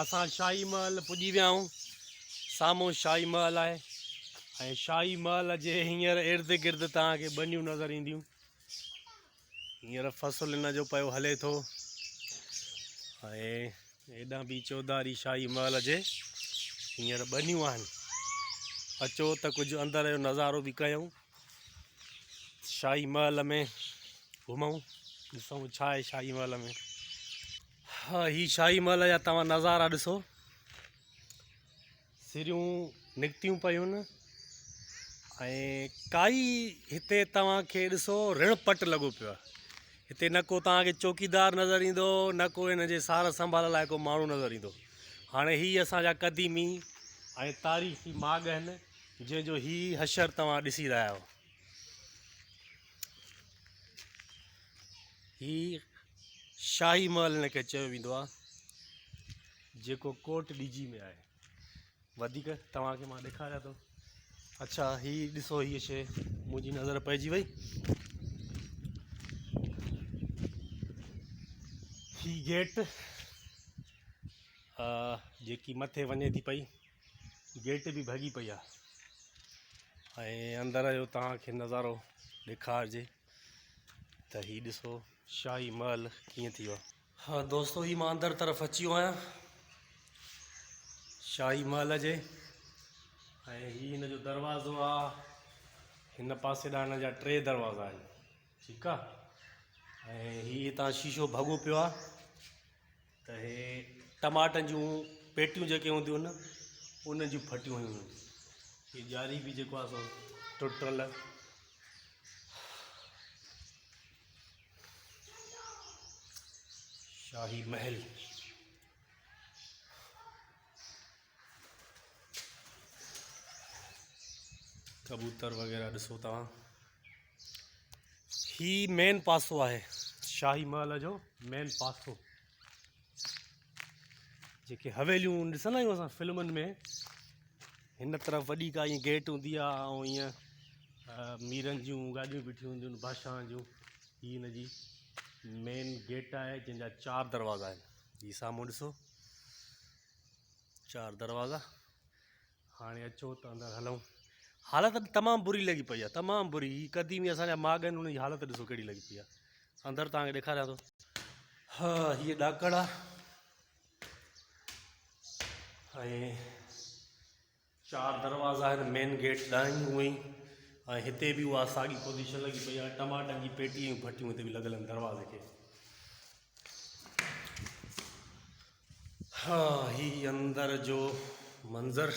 असां शाही महल पुॼी विया आहियूं। साम्हूं शाही महल आहे ऐं शाही महल जे हींअर इर्द गिर्द तव्हांखे ॿनियूं नज़र ईंदियूं। हींअर फ़सुलु हिन जो पियो हले थो ऐं हेॾां बि चौधारी शाही महल जे हींअर ॿनियूं आहिनि। अचो त कुझु अंदर जो नज़ारो बि कयूं, शाही महल में घुमूं, ॾिसूं छा आहे शाही महल में। हा, ही शाही महल जा तव्हां नज़ारा ॾिसो, सिरियूं निकितियूं पयूं आहिनि ऐं काई हिते तव्हांखे ॾिसो ऋण पट लॻो पियो आहे। हिते न को तव्हांखे चौकीदार नज़र ईंदो, न को हिन जे सार संभाल लाइ को माण्हू नज़र ईंदो। हाणे ही असांजा क़दीमी ऐं तारीख़ी माॻ आहिनि जंहिंजो ही हशर तव्हां ॾिसी रहिया आहियो। ही शाही महल हिनखे चयो वेंदो आहे, जेको कोट डीजी में आहे। वधीक तव्हांखे मां ॾेखारियां थो। अच्छा, ही ॾिसो, हीअ शइ मुंहिंजी नज़र पइजी वई। ही गेट जेकी मथे वञे थी पई, गेट बि भॼी पई आहे ऐं अंदर जो तव्हांखे नज़ारो ॾेखारिजे त ही ॾिसो शाही महल कीअं थी वियो आहे। हा दोस्तो, ही मां अंदर तरफ़ अची वियो आहियां शाही महल जे, ऐं ही हिन जो दरवाज़ो आहे। हिन पासे ॾांहुं हिन जा 3 दरवाज़ा आहिनि, ठीकु आहे। ऐं ही हितां शीशो भॻो पियो आहे त हे टमाटनि जूं पेटियूं जेके हूंदियूं आहिनि उन जूं फटियूं हुयूं आहिनि। ही ॼारी बि जेको आहे सो टुटल। शाही महल, कबूतर वग़ैरह ॾिसो तव्हां। ही मेन पासो आहे शाही महल जो, मेन पासो। जेके हवेलियूं ॾिसंदा आहियूं असां फिल्मुनि में, हिन तरफ़ वॾी का ईअं गेट हूंदी आहे ऐं ईअं मीरनि जूं गाॾियूं बीठियूं हूंदियूं आहिनि, बादशाहनि जूं। ही हिन जी मेन गेट आहे जंहिंजा 4 दरवाज़ा आहिनि। ही साम्हूं ॾिसो 4 दरवाज़ा। हाणे अचो त अंदरि हलूं। हालत तमामु बुरी लॻी पई आहे, तमामु बुरी। ही क़दीमी असांजा माॻ आहिनि, उनजी हालत ॾिसो कहिड़ी लॻी पई आहे। अंदरि तव्हांखे ॾेखारियां थो। हा, हीअ ॾाकड़ आहे ऐं 4 दरवाज़ा आहिनि मेन गेट ॾांहुं उहे ई। ऐं हिते बि उहा साॻी पोज़ीशन लॻी पई आहे, टमाटनि जी पेटी जूं फटियूं हिते बि लॻल आहिनि दरवाज़े खे। हा, ही अंदर जो मंज़र।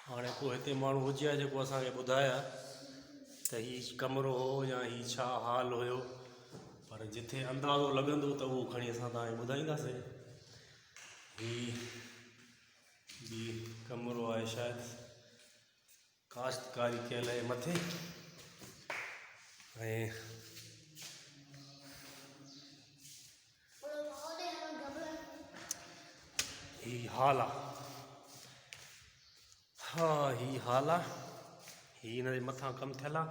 हाणे को हिते माण्हू हुजे आहे जेको असांखे ॿुधाए त ही कमिरो हो या ही छा हाल हुयो, पर जिथे अंदाज़ो लॻंदो त उहो खणी असां तव्हांखे ॿुधाईंदासीं। ही बि कमिरो आहे शायदि, काश्तकारी कयल आहे मथे। ऐं ही हाल आहे। हा, ही हाल आहे। ही हिन जे मथां कमु थियल आहे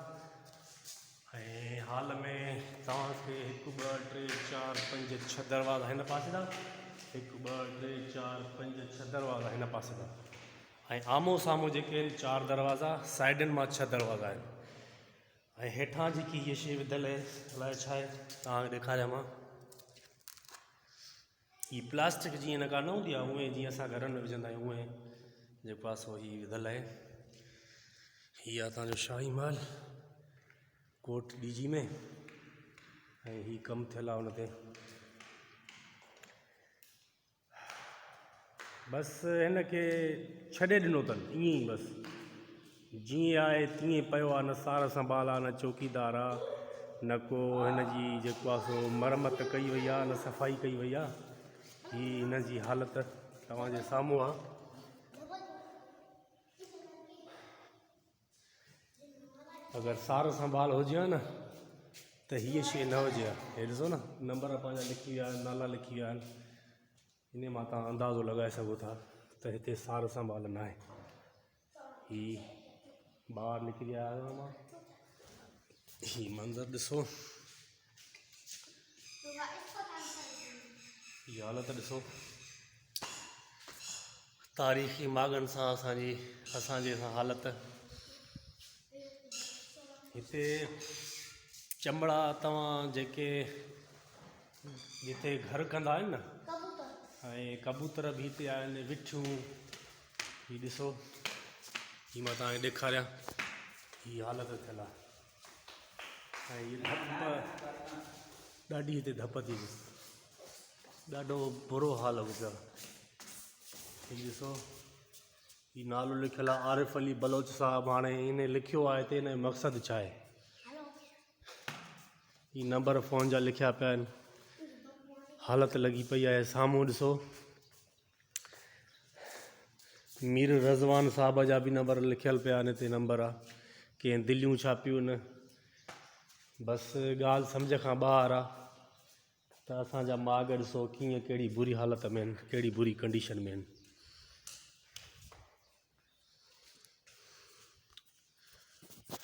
ऐं हाल में तव्हांखे 1 2 3 4 5 6 दरवाज़ा हिन पासे ॾांहुं, 1 2 3 4 5 6 दरवाज़ा हिन पासे ॾांहुं, ऐं आम्हूं साम्हूं जेके आहिनि 4 दरवाज़ा, साइडनि मां 6 दरवाज़ा आहिनि। ऐं हेठां जेकी हीअ शइ विधल आहे, अलाए छा आहे, तव्हांखे ॾेखारियां मां। ही प्लास्टिक जीअं हिन का न हूंदी आहे, उहे जीअं असां घरनि में विझंदा आहियूं, उहे जेको आहे सो ही विधल आहे। हीअ आहे तव्हांजो शाही महल कोट डीजी में, ऐं ही कमु थियल आहे हुन ते। बसि हिन खे छॾे ॾिनो अथनि ईअं ई, बसि जीअं आहे तीअं पियो आहे। न सार संभाल आहे, न चौकीदार आहे, न को हिन जी जेको आहे सो मरमत कई वई आहे, न सफ़ाई कई वई आहे। ही हिन जी हालत तव्हांजे साम्हूं आहे। अगरि सार संभाल हुजे हा न त हीअ शइ न हुजे हा। हे ॾिसो न, नंबर पंहिंजा लिखी विया आहिनि, नाला लिखी विया आहिनि। इन मां तव्हां अंदाज़ो लॻाए सघो था त हिते सार संभाल न आहे। ही ॿाहिरि निकिरी आयो आहियां मां। ही मंदरु ॾिसो, ही हालत ॾिसो, तारीख़ी माॻनि सां असांजी हालत। हिते चंबड़ा तव्हां जेके जिते घर कंदा आहिनि न, ऐं कबूतर बि हिते आहिनि, विठियूं। ही ॾिसो, ही मां तव्हांखे ॾेखारियां, ही हालत थियल आहे। ऐं हीअ धप, ॾाढी हिते धप थी वई, ॾाढो बुरो हाल हो पियो। ही ॾिसो, ही नालो लिखियलु आहे आरिफ अली बलोच साहब। हाणे इन लिखियो आहे हिते, हिन जो मक़सदु छा आहे? ही नंबर फ़ोन जा लिखिया पिया आहिनि, हालत लॻी पई आहे। साम्हूं ॾिसो, मीर रज़वान साहब जा बि नंबर लिखियलु पिया आहिनि हिते। नंबर आहे, कंहिं दिलियूं छापियूं आहिनि, बसि ॻाल्हि सम्झ खां ॿाहिरि आहे। त असांजा माॻ ॾिसो कीअं, कहिड़ी बुरी हालत में आहिनि, कहिड़ी बुरी कंडीशन में आहिनि।